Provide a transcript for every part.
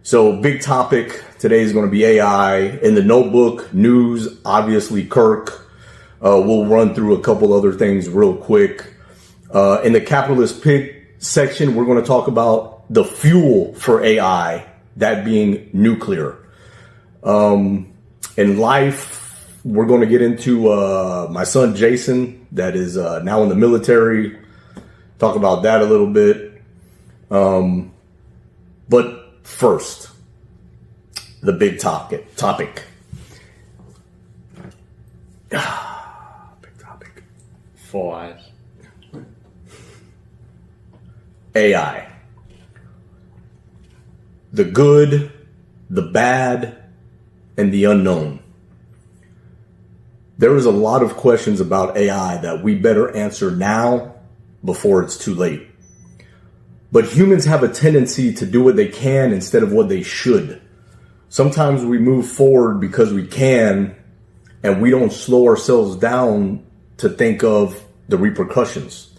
So big topic today is going to be AI. In the notebook, news, obviously Kirk. We'll run through a couple other things real quick. In the capitalist pig section, we're going to talk about the fuel for AI, that being nuclear. In life, we're going to get into my son Jason, that is now in the military. Talk about that a little bit. But first, the big topic. Big topic. 4 eyes. AI. The good, the bad, and the unknown. There is a lot of questions about AI that we better answer now before it's too late. But humans have a tendency to do what they can instead of what they should. Sometimes we move forward because we can, and we don't slow ourselves down to think of the repercussions.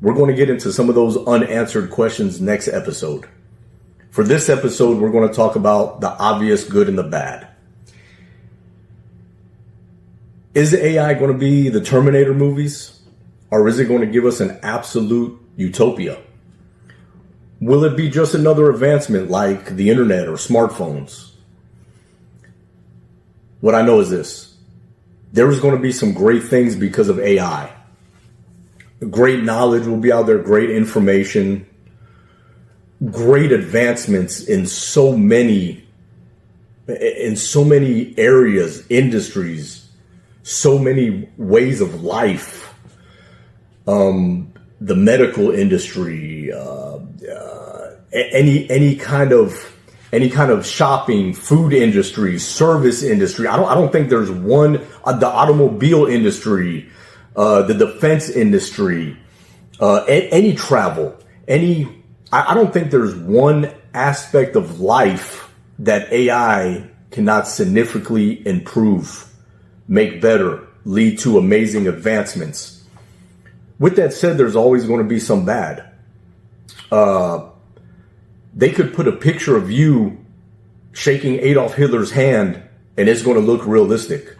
We're going to get into some of those unanswered questions next episode. For this episode, we're going to talk about the obvious good and the bad. Is AI going to be the Terminator movies? Or is it going to give us an absolute utopia? Will it be just another advancement like the internet or smartphones? What I know is this. There is going to be some great things because of AI. Great knowledge will be out there, great information, great advancements in so many areas, industries, so many ways of life. The medical industry, any kind of shopping, food industry, service industry. I don't think there's one. The automobile industry, the defense industry, any travel, I don't think there's one aspect of life that AI cannot significantly improve, make better, lead to amazing advancements. With that said, there's always going to be some bad. They could put a picture of you shaking Adolf Hitler's hand and it's going to look realistic.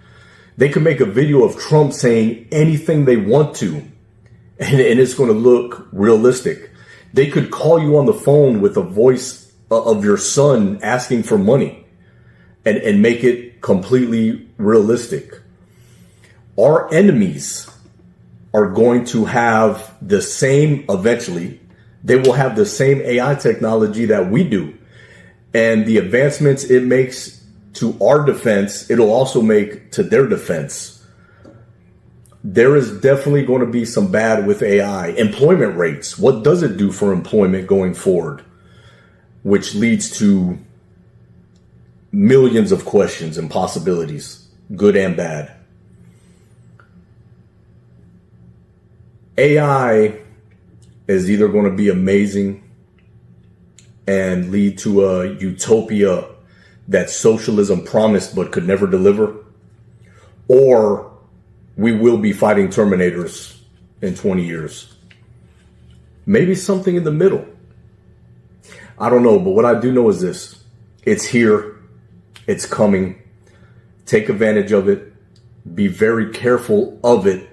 They could make a video of Trump saying anything they want to and it's going to look realistic. They could call you on the phone with a voice of your son asking for money and make it completely realistic. Our enemies are going to have the same, eventually, they will have the same AI technology that we do. And the advancements it makes to our defense, it'll also make to their defense. There is definitely going to be some bad with AI. Employment rates. What does it do for employment going forward? Which leads to millions of questions and possibilities, good and bad. AI is either going to be amazing and lead to a utopia that socialism promised but could never deliver, or we will be fighting Terminators in 20 years. Maybe something in the middle. I don't know, but what I do know is this. It's here. It's coming. Take advantage of it. Be very careful of it.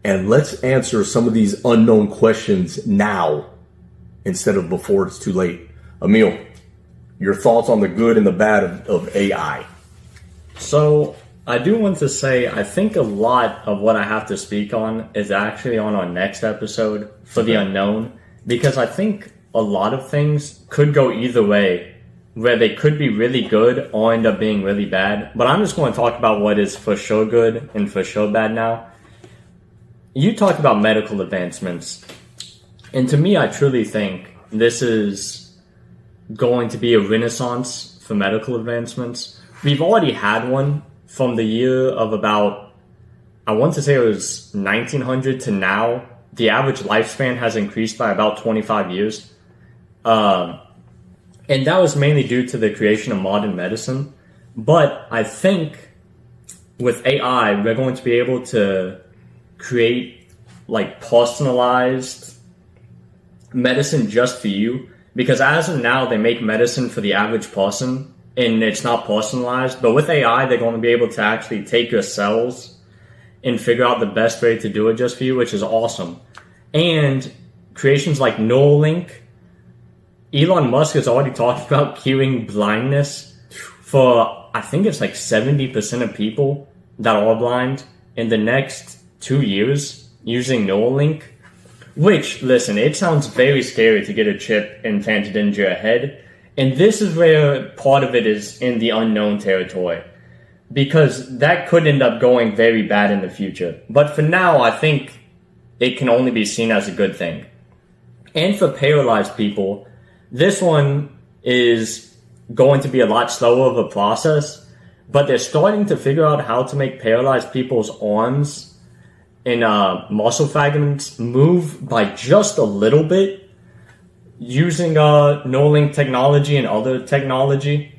And let's answer some of these unknown questions now instead of before it's too late. Emil, your thoughts on the good and the bad of AI? So I do want to say, I think a lot of what I have to speak on is actually on our next episode for the unknown, because I think a lot of things could go either way, where they could be really good or end up being really bad. But I'm just going to talk about what is for sure good and for sure bad now. You talked about medical advancements, and to me, I truly think this is going to be a renaissance for medical advancements. We've already had one from the year of about, I want to say it was 1900 to now. The average lifespan has increased by about 25 years. And that was mainly due to the creation of modern medicine. But I think with AI, we're going to be able to create like personalized medicine just for you, Because as of now, they make medicine for the average person, and it's not personalized. But with AI, they're going to be able to actually take your cells and figure out the best way to do it just for you, which is awesome. And creations like Neuralink, Elon Musk has already talked about curing blindness for, I think it's like 70% of people that are blind in the next 2 years using Neuralink. Which, listen, it sounds very scary to get a chip implanted into your head. And this is where part of it is in the unknown territory. Because that could end up going very bad in the future. But for now, I think it can only be seen as a good thing. And for paralyzed people, this one is going to be a lot slower of a process. But they're starting to figure out how to make paralyzed people's arms and muscle fragments move by just a little bit using Neuralink technology and other technology.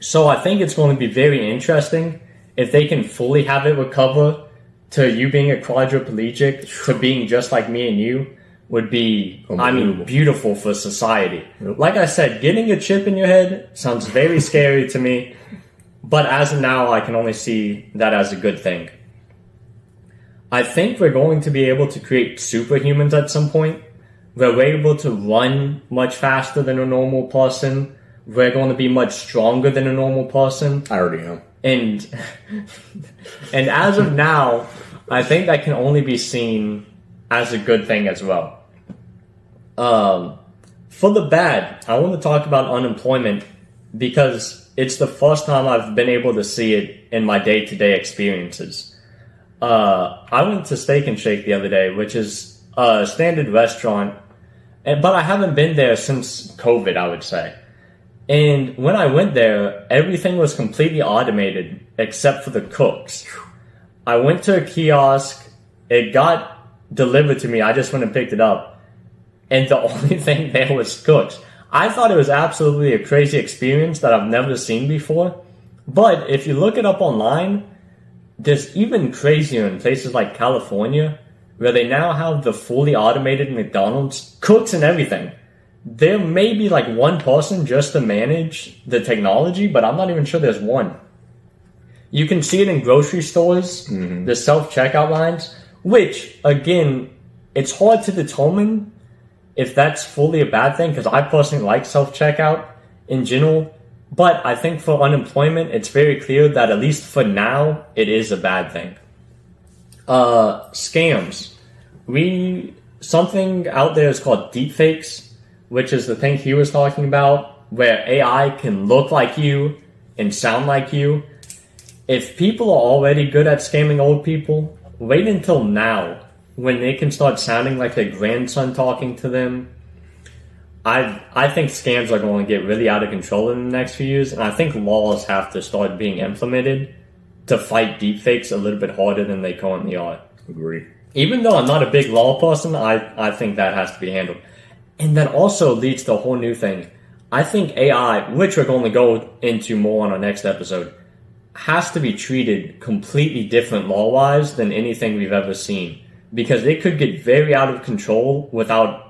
So I think it's going to be very interesting if they can fully have it recover to you being a quadriplegic to being just like me and you would be, beautiful for society. Yep. Like I said, getting a chip in your head sounds very scary to me, but as of now, I can only see that as a good thing. I think we're going to be able to create superhumans at some point, where we're able to run much faster than a normal person. We're going to be much stronger than a normal person. I already am. And as of now, I think that can only be seen as a good thing as well. For the bad, I want to talk about unemployment because it's the first time I've been able to see it in my day-to-day experiences. I went to Steak and Shake the other day, which is a standard restaurant, but I haven't been there since COVID, I would say. And when I went there, everything was completely automated except for the cooks. I went to a kiosk, it got delivered to me, I just went and picked it up, and the only thing there was cooks. I thought it was absolutely a crazy experience that I've never seen before, but if you look it up online, there's even crazier in places like California, where they now have the fully automated McDonald's, cooks and everything. There may be like one person just to manage the technology, but I'm not even sure there's one. You can see it in grocery stores, the self-checkout lines, which, again, it's hard to determine if that's fully a bad thing, because I personally like self-checkout in general. But I think for unemployment, it's very clear that at least for now, it is a bad thing. Scams. Something out there is called deepfakes, which is the thing he was talking about, where AI can look like you and sound like you. If people are already good at scamming old people, wait until now, when they can start sounding like their grandson talking to them. I think scams are going to get really out of control in the next few years, and I think laws have to start being implemented to fight deepfakes a little bit harder than they currently are. Agree. Even though I'm not a big law person, I think that has to be handled. And that also leads to a whole new thing. I think AI, which we're going to go into more on our next episode, has to be treated completely different law-wise than anything we've ever seen. Because it could get very out of control without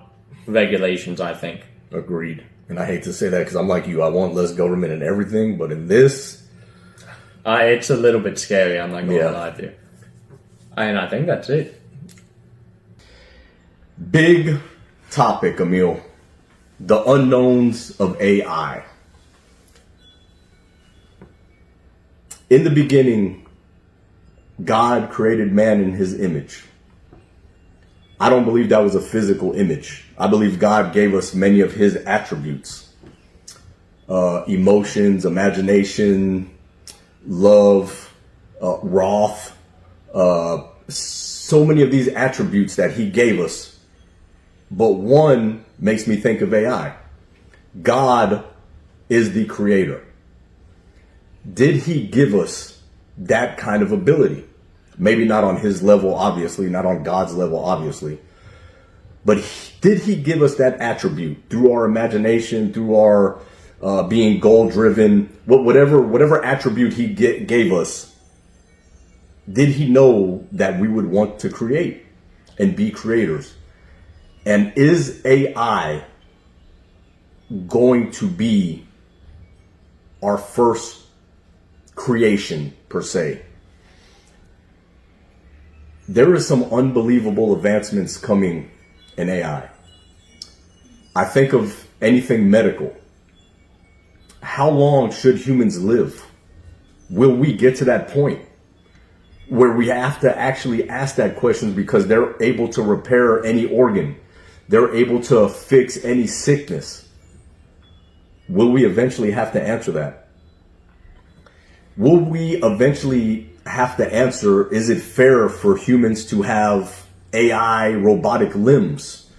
regulations, I think. Agreed. And I hate to say that because I'm like you. I want less government and everything, but in this... it's a little bit scary, I'm not going to lie to you. And I think that's it. Big topic, Emil. The unknowns of AI. In the beginning, God created man in his image. I don't believe that was a physical image. I believe God gave us many of his attributes. Emotions, imagination, love, wrath, so many of these attributes that he gave us. But one makes me think of AI. God is the creator. Did he give us that kind of ability? Maybe not on his level, obviously, not on God's level, obviously. But did he give us that attribute through our imagination, through our being goal-driven, whatever attribute he gave us? Did he know that we would want to create and be creators? And is AI going to be our first creation per se. There is some unbelievable advancements coming in AI. I think of anything medical. How long should humans live? Will we get to that point where we have to actually ask that question because they're able to repair any organ? They're able to fix any sickness. Will we eventually have to answer that? Will we eventually have to answer, is it fair for humans to have AI robotic limbs?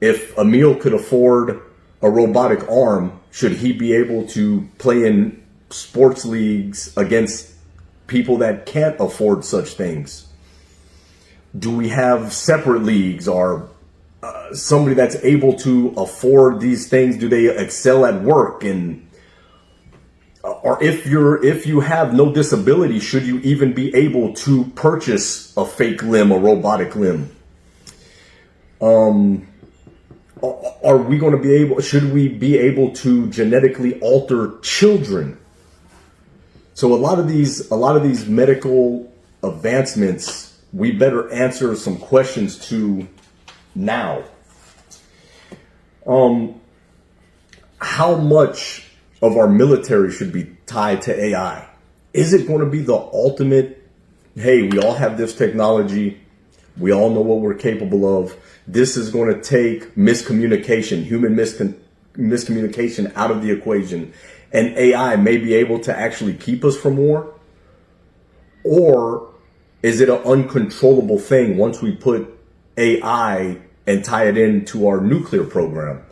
If Emil could afford a robotic arm, should he be able to play in sports leagues against people that can't afford such things? Do we have separate leagues, or somebody that's able to afford these things? Do they excel at work? And or if you have no disability, should you even be able to purchase a fake limb, a robotic limb? Are we going to be able? Should we be able to genetically alter children? So a lot of these medical advancements, we better answer some questions to now. How much of our military should be tied to AI? Is it going to be the ultimate, hey, we all have this technology, we all know what we're capable of, this is going to take miscommunication, human miscommunication out of the equation, and AI may be able to actually keep us from war? Or is it an uncontrollable thing once we put AI and tie it into our nuclear program?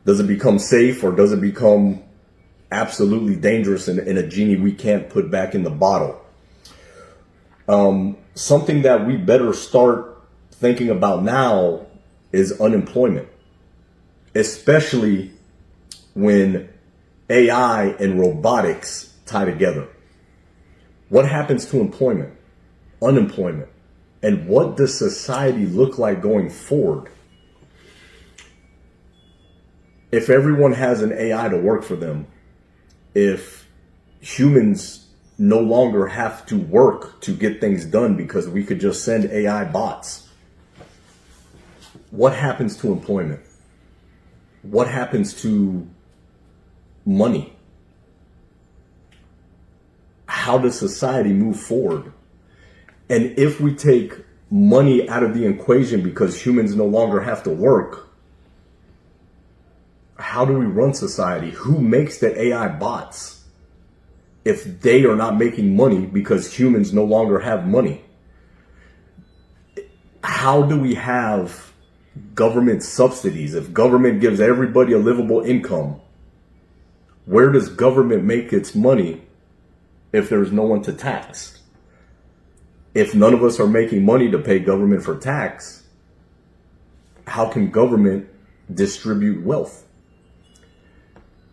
Does it become safe, or does it become absolutely dangerous and a genie we can't put back in the bottle? Something that we better start thinking about now is unemployment, especially when AI and robotics tie together. What happens to employment, unemployment, and what does society look like going forward? If everyone has an AI to work for them, if humans no longer have to work to get things done because we could just send AI bots, what happens to employment? What happens to money? How does society move forward? And if we take money out of the equation because humans no longer have to work, how do we run society? Who makes the AI bots if they are not making money because humans no longer have money? How do we have government subsidies? If government gives everybody a livable income, where does government make its money if there's no one to tax? If none of us are making money to pay government for tax, how can government distribute wealth?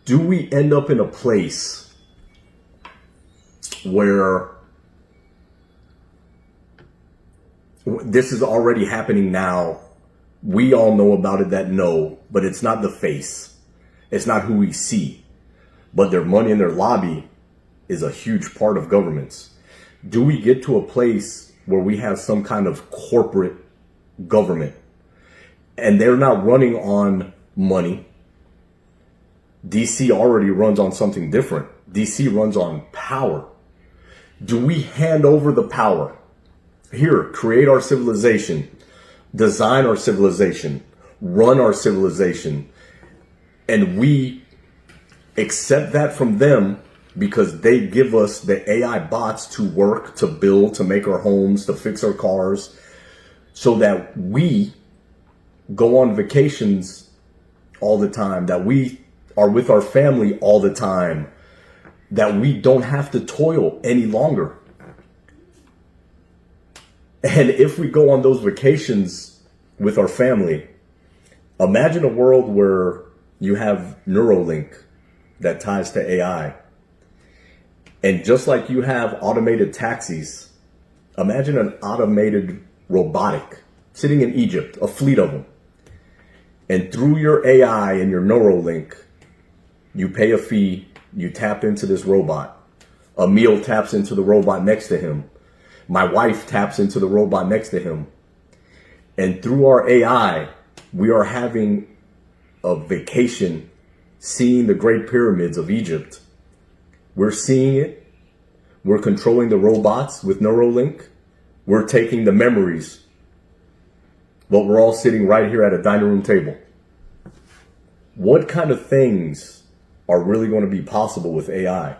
Do we end up in a place where this is already happening now? We all know about it that know, but it's not the face. It's not who we see. But their money and their lobby is a huge part of governments. Do we get to a place where we have some kind of corporate government and they're not running on money? DC already runs on something different. DC runs on power. Do we hand over the power? Here, create our civilization, design our civilization, run our civilization, and we accept that from them because they give us the AI bots to work, to build, to make our homes, to fix our cars, so that we go on vacations all the time, that we are with our family all the time, that we don't have to toil any longer. And if we go on those vacations with our family, imagine a world where you have Neuralink that ties to AI. And just like you have automated taxis, imagine an automated robotic sitting in Egypt, a fleet of them. And through your AI and your Neuralink, You pay a fee, you tap into this robot. Emil taps into the robot next to him. My wife taps into the robot next to him. And through our AI, we are having a vacation seeing the Great Pyramids of Egypt. We're seeing it. We're controlling the robots with Neuralink. We're taking the memories. But we're all sitting right here at a dining room table. What kind of things are really going to be possible with AI?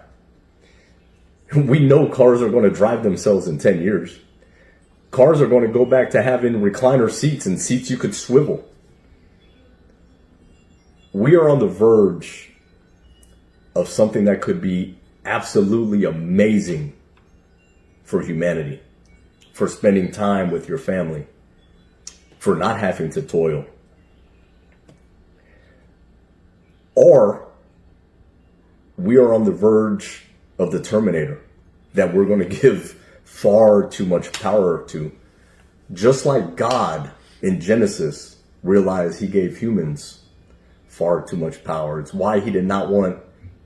We know cars are going to drive themselves in 10 years. Cars are going to go back to having recliner seats and seats you could swivel. We are on the verge of something that could be absolutely amazing for humanity, for spending time with your family, for not having to toil. Or we are on the verge of the Terminator that we're going to give far too much power to. Just like God in Genesis realized he gave humans far too much power. It's why he did not want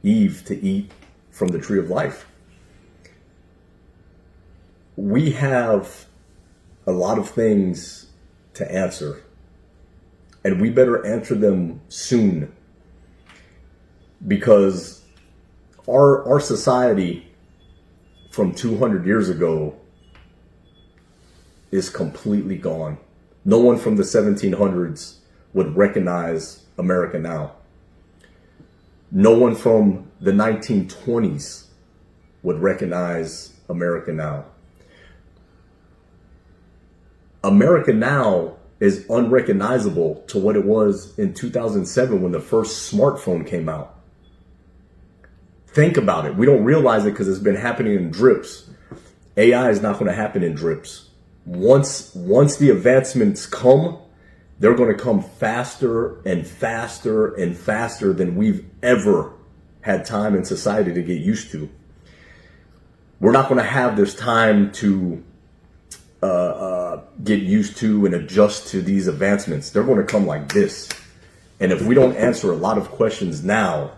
Eve to eat from the tree of life. We have a lot of things to answer, and we better answer them soon, because our society from 200 years ago is completely gone. No one from the 1700s would recognize America now. No one from the 1920s would recognize America now. America now is unrecognizable to what it was in 2007 when the first smartphone came out. Think about it. We don't realize it because it's been happening in drips. AI is not going to happen in drips. Once the advancements come, they're going to come faster and faster and faster than we've ever had time in society to get used to. We're not going to have this time to get used to and adjust to these advancements. They're going to come like this. And if we don't answer a lot of questions now,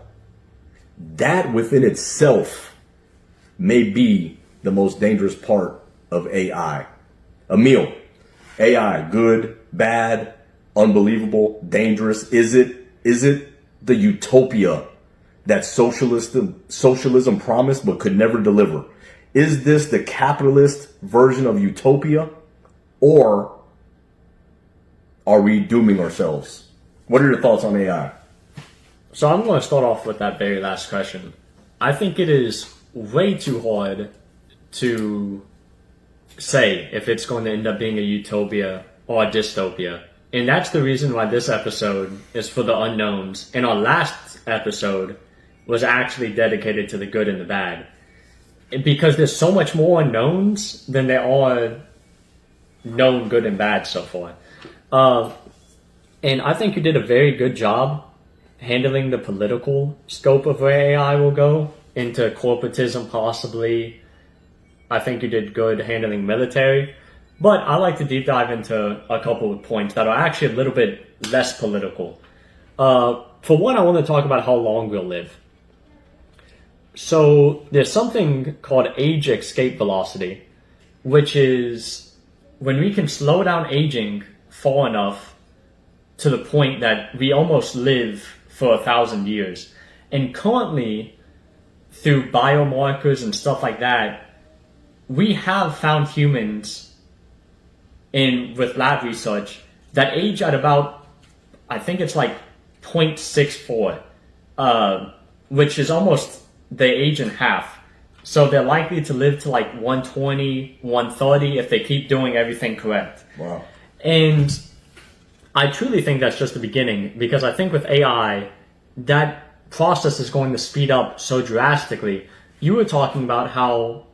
that within itself may be the most dangerous part of AI. Emil, AI, good, bad, unbelievable, dangerous? Is it the utopia that socialism promised but could never deliver? Is this the capitalist version of utopia, or are we dooming ourselves? What are your thoughts on AI? So I'm going to start off with that very last question. I think it is way too hard to say if it's going to end up being a utopia or a dystopia. And that's the reason why this episode is for the unknowns. And our last episode was actually dedicated to the good and the bad. Because there's so much more unknowns than there are known good and bad so far. And I think you did a very good job handling the political scope of where AI will go, into corporatism possibly. I think you did good handling military. But I like to deep dive into a couple of points that are actually a little bit less political. For one, I want to talk about how long we'll live. So there's something called age escape velocity, which is when we can slow down aging far enough to the point that we almost live for 1,000 years. And currently, through biomarkers and stuff like that, we have found humans with lab research that age at about, I think it's like 0.64, which is almost the age in half. So they're likely to live to like 120, 130 if they keep doing everything correct. Wow. And I truly think that's just the beginning, because I think with AI, that process is going to speed up so drastically. You were talking about how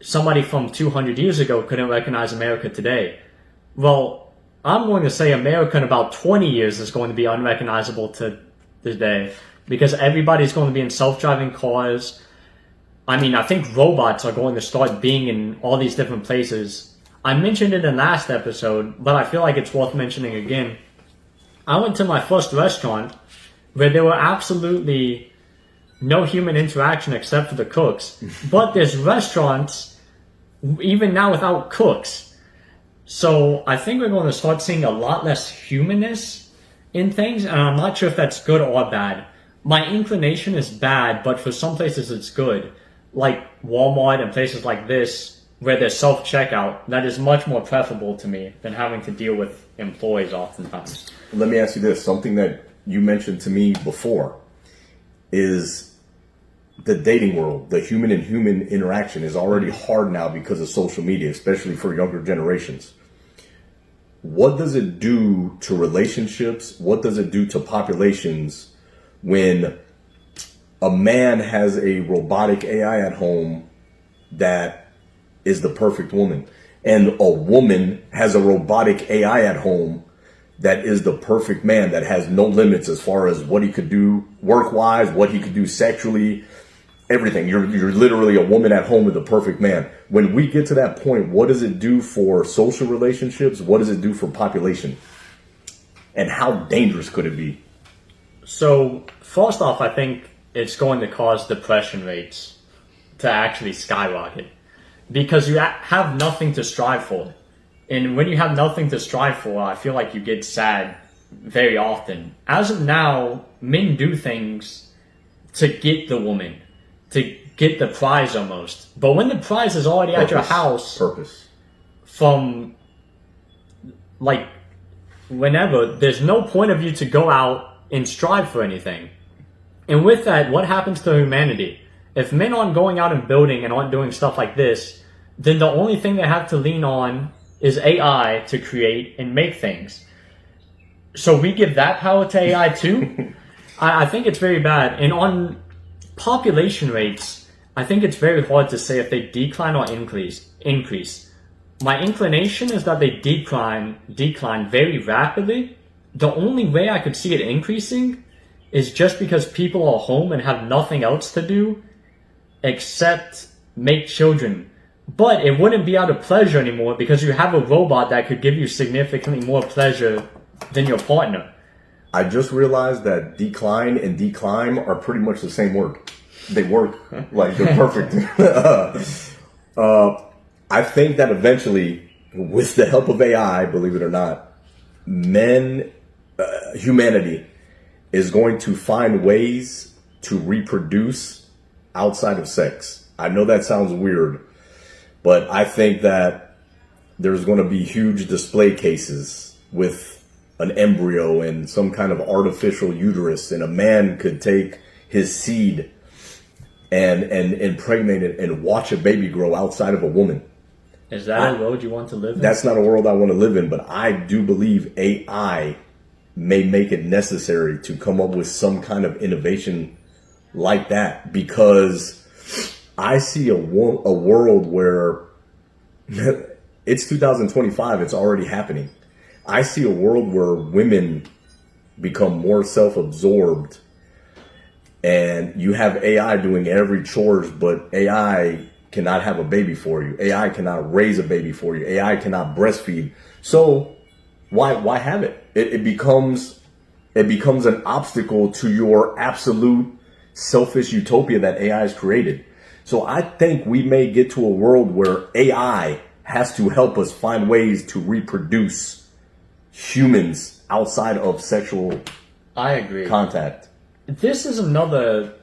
somebody from 200 years ago couldn't recognize America today. Well, I'm going to say America in about 20 years is going to be unrecognizable to today, because everybody's going to be in self-driving cars. I mean, I think robots are going to start being in all these different places. I mentioned it in last episode, but I feel like it's worth mentioning again. I went to my first restaurant where there were absolutely no human interaction except for the cooks. But there's restaurants, even now without cooks. So I think we're going to start seeing a lot less humanness in things, and I'm not sure if that's good or bad. My inclination is bad, but for some places it's good. Like Walmart and places like this, where there's self-checkout, that is much more preferable to me than having to deal with employees oftentimes. Let me ask you this. Something that you mentioned to me before is the dating world. The human and human interaction is already hard now because of social media, especially for younger generations. What does it do to relationships? What does it do to populations when a man has a robotic AI at home that is the perfect woman, and a woman has a robotic AI at home that is the perfect man, that has no limits as far as what he could do work-wise, what he could do sexually, everything. You're literally a woman at home with the perfect man. When we get to that point, what does it do for social relationships? What does it do for population? And how dangerous could it be? So, first off, I think it's going to cause depression rates to actually skyrocket. Because you have nothing to strive for. And when you have nothing to strive for, I feel like you get sad very often. As of now, men do things to get the woman, to get the prize almost. But when the prize is already at your house, from like whenever, there's no point of you to go out and strive for anything. And with that, what happens to humanity? If men aren't going out and building and aren't doing stuff like this, then the only thing they have to lean on is AI to create and make things. So we give that power to AI too? I think it's very bad. And on population rates, I think it's very hard to say if they decline or increase. My inclination is that they decline very rapidly. The only way I could see it increasing is just because people are home and have nothing else to do except make children. But it wouldn't be out of pleasure anymore because you have a robot that could give you significantly more pleasure than your partner. I just realized that decline and decline are pretty much the same word. They work like they're perfect. I think that eventually, with the help of AI, believe it or not, humanity is going to find ways to reproduce outside of sex. I know that sounds weird, but I think that there's going to be huge display cases with an embryo and some kind of artificial uterus, and a man could take his seed and impregnate it and watch a baby grow outside of a woman. Is that a world you want to live in? That's not a world I want to live in, but I do believe AI may make it necessary to come up with some kind of innovation like that, because I see a world where it's 2025, it's already happening. I see a world where women become more self-absorbed and you have AI doing every chores, but AI cannot have a baby for you. AI cannot raise a baby for you. AI cannot breastfeed. So why have it? It becomes an obstacle to your absolute selfish utopia that AI has created. So I think we may get to a world where AI has to help us find ways to reproduce humans outside of sexual contact. This is another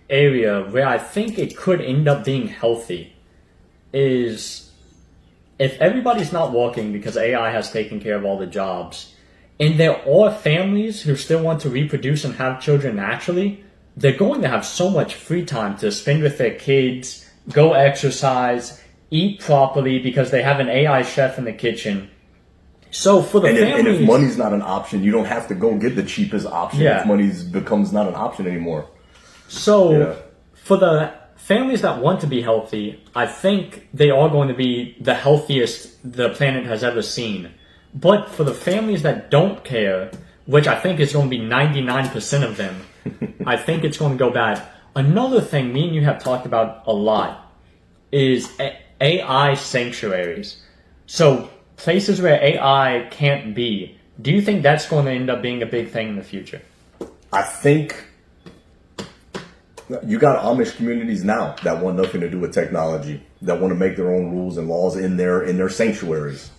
area where I think it could end up being healthy, is if everybody's not working because AI has taken care of all the jobs, and there are families who still want to reproduce and have children naturally, they're going to have so much free time to spend with their kids, go exercise, eat properly because they have an AI chef in the kitchen. So for the families... And if money's not an option, you don't have to go get the cheapest option if money becomes not an option anymore. So for the families that want to be healthy, I think they are going to be the healthiest the planet has ever seen. But for the families that don't care, which I think is going to be 99% of them, I think it's going to go bad. Another thing me and you have talked about a lot is AI sanctuaries. So places where AI can't be. Do you think that's going to end up being a big thing in the future? I think You got Amish communities now that want nothing to do with technology, that want to make their own rules and laws in their sanctuaries.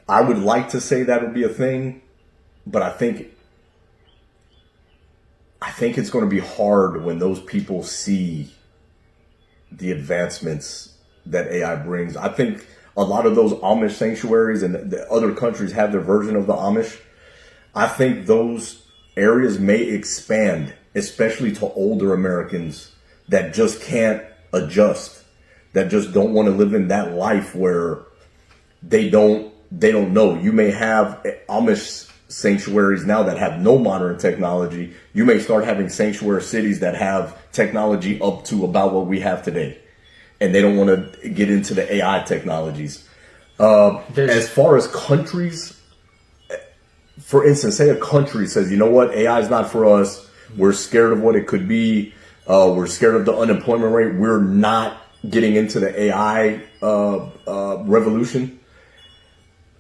I would like to say that would be a thing, but I think it's going to be hard when those people see the advancements that AI brings. I think a lot of those Amish sanctuaries, and the other countries have their version of the Amish, I think those areas may expand, especially to older Americans that just can't adjust, that just don't want to live in that life where they don't know. You may have Amish sanctuaries now that have no modern technology. You may start having sanctuary cities that have technology up to about what we have today, and they don't want to get into the AI technologies. As far as countries, for instance, say a country says, you know what, AI is not for us. We're scared of what it could be. We're scared of the unemployment rate. We're not getting into the AI revolution.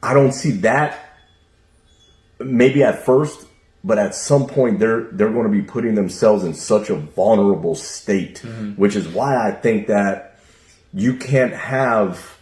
I don't see that maybe at first, but at some point they're going to be putting themselves in such a vulnerable state, which is why I think that you can't have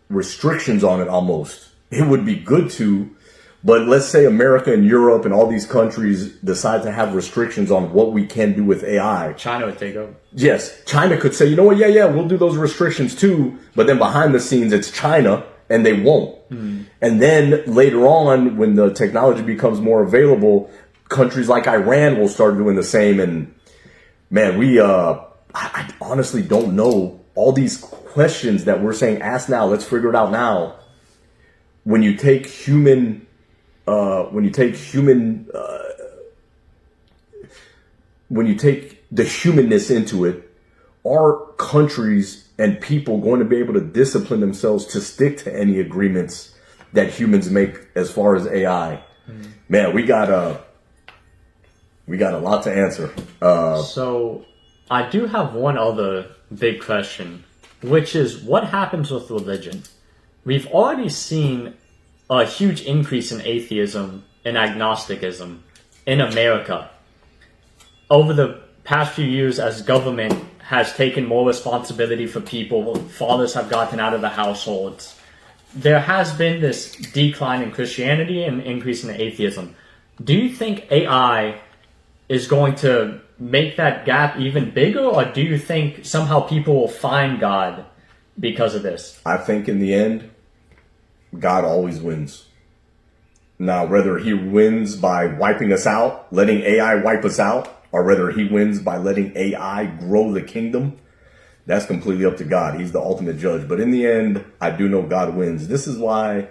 restrictions on it almost. It would be good to, but let's say America and Europe and all these countries decide to have restrictions on what we can do with AI. China would take over. Yes, China could say, you know what, yeah, we'll do those restrictions too, but then behind the scenes it's China and they won't. And then later on, when the technology becomes more available, countries like Iran will start doing the same. And man, I honestly don't know all these questions that we're saying, ask now, let's figure it out now. When you take when you take the humanness into it, are countries and people going to be able to discipline themselves to stick to any agreements that humans make as far as AI? Man, we got a lot to answer. So I do have one other big question, which is what happens with religion? We've already seen a huge increase in atheism and agnosticism in America over the past few years as government has taken more responsibility for people. Fathers have gotten out of the households. There has been this decline in Christianity and increase in atheism. Do you think AI is going to make that gap even bigger, or do you think somehow people will find God because of this? I think in the end, God always wins. Now, whether he wins by wiping us out, letting AI wipe us out, or whether he wins by letting AI grow the kingdom, that's completely up to God. He's the ultimate judge. But in the end, I do know God wins. This is why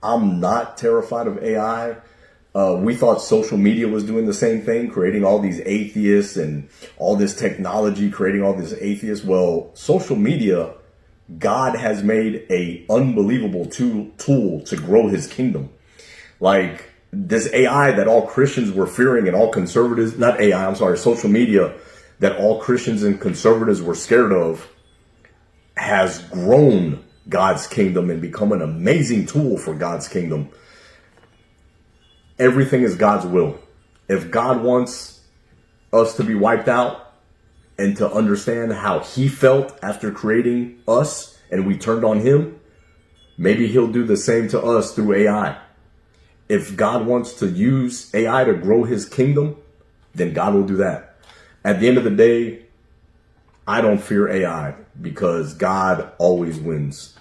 I'm not terrified of AI. We thought social media was doing the same thing, creating all these atheists and all this technology, creating all this atheists. Well, social media, God has made a unbelievable tool to grow his kingdom. Like this AI that all Christians were fearing and all conservatives, not AI, I'm sorry, social media that all Christians and conservatives were scared of, has grown God's kingdom and become an amazing tool for God's kingdom. Everything is God's will. If God wants us to be wiped out and to understand how he felt after creating us and we turned on him, maybe he'll do the same to us through AI. If God wants to use AI to grow his kingdom, then God will do that. At the end of the day, I don't fear AI because God always wins.